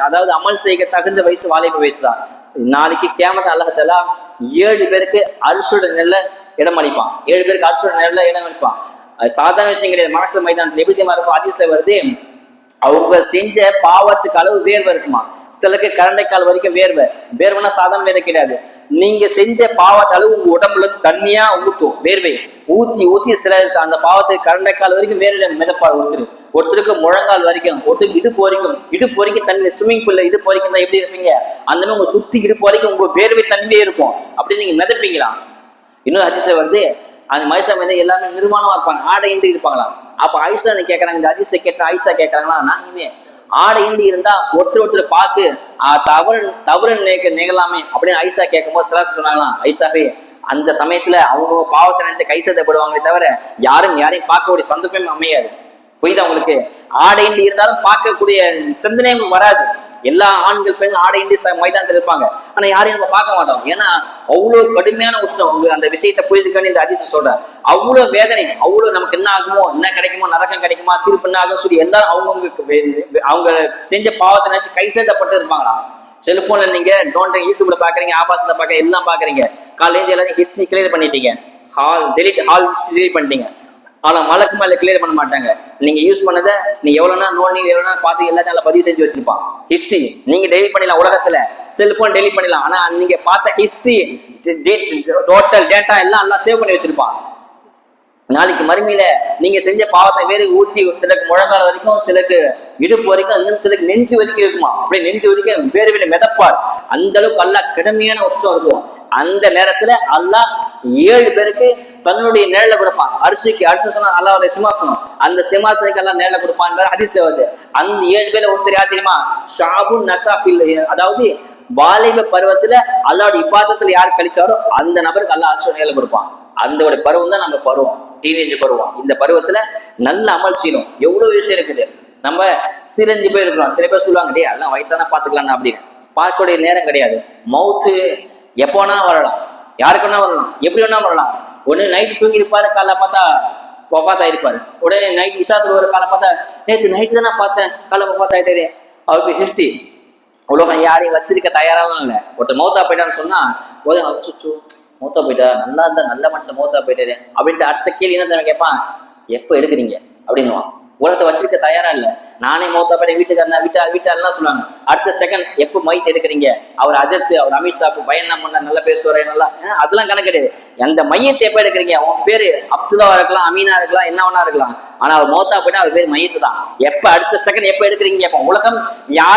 அதாவது அமல் செய்ய தகுந்த வயசு வாலிப வயசுதான். நாளைக்கு கியாமத் அல்லாஹ் தஆலா 7 பேருக்கு அர்ஷோட நெல்ல இடம் அளிப்பான். 7 பேருக்கு அர்ஷோட நெல்ல இடம் அளிப்பான். அது சாதாரண விஷயம் கிடையாது. மஹ்ஷர் மைதானத்துல எப்படி இருக்கும்? ஹதீஸ்ல வருது, அவங்க செஞ்ச பாவத்துக்கு அளவு வேர்வை இருக்குமா. சிலருக்கு கரண்டைக்கால் வரைக்கும் வேர்வைனா சாதாரண வேர்வை கிடையாது. நீங்க செஞ்ச பாவத்து அளவு உங்க உடம்புல தண்ணியா ஊத்தும். வேர்வை ஊத்தி சில அந்த பாவத்துக்கு கரண்டைக்கால் வரைக்கும் வேர்வை மிதப்பார். ஒருத்தருக்கு முழங்கால் வரைக்கும், ஒருத்தருக்கு இடுப்பு வரைக்கும் தண்ணி. ஸ்விம்மிங் பூல்ல இடுப்பு வரைக்கும் தான் எப்படி இருப்பீங்க, அந்த மாதிரி உங்க சுத்தி இடுப்பு வரைக்கும் உங்க வேர்வை தண்ணியே இருக்கும். அப்படி நீங்க மிதப்பீங்களா. இன்னொரு ஹதீஸ்ல வருது, அந்த மனுஷன் வந்து எல்லாமே நிர்மாணமா இருப்பாங்க, ஆடை இன்றி இருப்பாங்களாம். அப்ப ஆயிஷா கேட்கறாங்க, இந்த ஹதீஸை கேட்ட ஆயிஷா கேட்கறாங்களா, நாங்க ஆடை இன்றி இருந்தா ஒருத்தர் பாக்கு தவறு நிகழலாமே அப்படின்னு ஆயிஷா கேட்கும் போது சிலாசு சொன்னாங்களாம், ஐஷாவே அந்த சமயத்துல அவங்க பாவத்தை நினைத்து கை செய்தப்படுவாங்களே தவிர யாரையும் பார்க்கக்கூடிய சந்தர்ப்பமே அமையாது. புரியுதா உங்களுக்கு? ஆடை இன்றி இருந்தாலும் பார்க்கக்கூடிய சிந்தனை வராது. எல்லா ஆண்கள் பெண்கள் ஆடை இன்றி மைதானத்தில் இருப்பாங்க, ஆனா யாரையும் நம்ம பார்க்க மாட்டோம். ஏன்னா அவ்வளவு கடுமையான உஷ்ணம். அந்த விஷயத்தை புரிதுக்கான இந்த ஹதீஸ் சொல்றேன். அவ்வளவு வேதனை, அவ்வளவு நமக்கு என்ன ஆகுமோ, என்ன கிடைக்குமோ, நரகம் கிடைக்குமா, தீர்ப்பு என்ன ஆகும் சொல்லி எல்லாரும் அவங்க செஞ்ச பாவத்தை நினைச்சு கை சேர்த்தப்பட்டு இருப்பாங்களாம். செல்போன்ல நீங்க யூடியூப்ல பாக்குறீங்க, ஆபாசத்தை பாக்குறீங்க, எல்லாம் பாக்குறீங்க. காலேஜ் எல்லாரும் ஹிஸ்டரி கிளியர் பண்ணிட்டீங்க, ஹால் ஹிஸ்டரி டெலிட் பண்ணிட்டீங்க. ஆனா மலக்கு மேல கிளியர் பண்ண மாட்டாங்க. நீங்க யூஸ் பண்ணதை நீ எவ்வளவு எவ்வளவு பார்த்து எல்லாத்தையும் பதிவு செஞ்சு வச்சிருப்பான். ஹிஸ்டரி நீங்க டெலிட் பண்ணிடலாம், உலகத்துல செல்போன் டெலிட் பண்ணிடலாம். ஆனா நீங்க பார்த்த ஹிஸ்டரி டோட்டல் டேட்டா எல்லாம் சேவ் பண்ணி வச்சிருப்பான். நாளைக்கு மறுமையில நீங்க செஞ்ச பாவத்தை வேறு ஊற்றி சிலருக்கு முழங்கால வரைக்கும், சிலருக்கு இடுப்பு வரைக்கும், இன்னும் சிலருக்கு நெஞ்சு வரைக்கும் இருக்குமா. அப்படியே நெஞ்சு வரைக்கும் வேறு மிதப்பார். அந்த அளவுக்கு அல்லாஹ் கடுமையான உஷ்டம் இருக்கும். அந்த நேரத்துல அல்லாஹ் 7 பேருக்கு தன்னுடைய நிழல கொடுப்பான். அரிசி சொன்னா அல்லாஹ்வுடைய சிம்மாசனம், அந்த சிம்மாசனுக்கு எல்லாம் நிழல கொடுப்பான். ஹதீஸ்ல வருது. அந்த 7 பேர்ல ஒருத்தர் யார் தெரியுமா? ஷாபுன் நஷாஃபில், அதாவது வாலிப பருவத்துல அல்லாஹ்வுடைய இபாதத்துல யார் கழிச்சாரோ அந்த நபருக்கு அல்லாஹ் அரிசி நிழல கொடுப்பான். அந்த ஒரு பருவம் தான் நம்ம பருவம், டீனேஜ் பருவம். இந்த பருவத்துல நல்ல அமல் செய்யணும். எவ்வளவு விஷயம் இருக்குது. நம்ம சிரஞ்சு போய் இருக்கிறோம். சில பேர் சொல்லுவாங்க, டே எல்லாம் வயசானா பாத்துக்கலாம் அப்படின்னு. பார்க்கக்கூடிய நேரம் கிடையாது. மவுத்து எப்போ வேணா வரலாம், யாருக்கு வேணா வரலாம், எப்படி வேணா வரலாம். ஒண்ணு நைட்டு தூங்கி இருப்பாரு, காலை பார்த்தா வஃபாத் ஆயிருப்பாரு. உடனே நைட் இஷாத்துல ஒரு காலை பார்த்தா, நேற்று நைட்டு தானே பார்த்தேன், காலை வஃபாத் ஆயிட்டாரு. அவருக்கு ஹிஸ்டரி உலகம் யாரையும் வச்சிருக்க தயாராலாம் இல்லை. ஒருத்தர் மௌத்தா போயிட்டான்னு சொன்னா உலகம் அச்சுச்சு மௌத்தா போயிட்டா, நல்லா இருந்தா நல்ல மனுஷன் மௌத்தா போயிட்டாரு அப்படின்ட்டு அடுத்த கேள்வி என்ன கேட்பான், எப்போ எடுக்கிறீங்க அப்படின்னுவான். உலகத்தை வச்சிருக்க தயாரா இல்ல. நானே மௌத்தா போயிட்டேன், வீட்டுக்காரனா வீட்டாலாம் சொல்லுவாங்க. அடுத்த செகண்ட் எப்போ மைத் எடுக்கிறீங்க, அவர் அஜர்த்து, அவர் அமித்ஷாக்கு பயணம் பண்ண நல்லா பேசுவாரு, நல்லா அதெல்லாம் கணக்கு கிடையாது. அந்த மையத்தை எப்ப எடுக்கிறீங்க, உன் பேரு அப்துல்லாவா இருக்கலாம், அமீனா இருக்கலாம், என்ன வேணா இருக்கலாம், ஆனா அவர் மௌத்தா போயிட்டா அவர் பேர் மையத்து தான். எப்ப அடுத்த செகண்ட் எப்ப எடுக்கிறீங்க. உலகம் யார்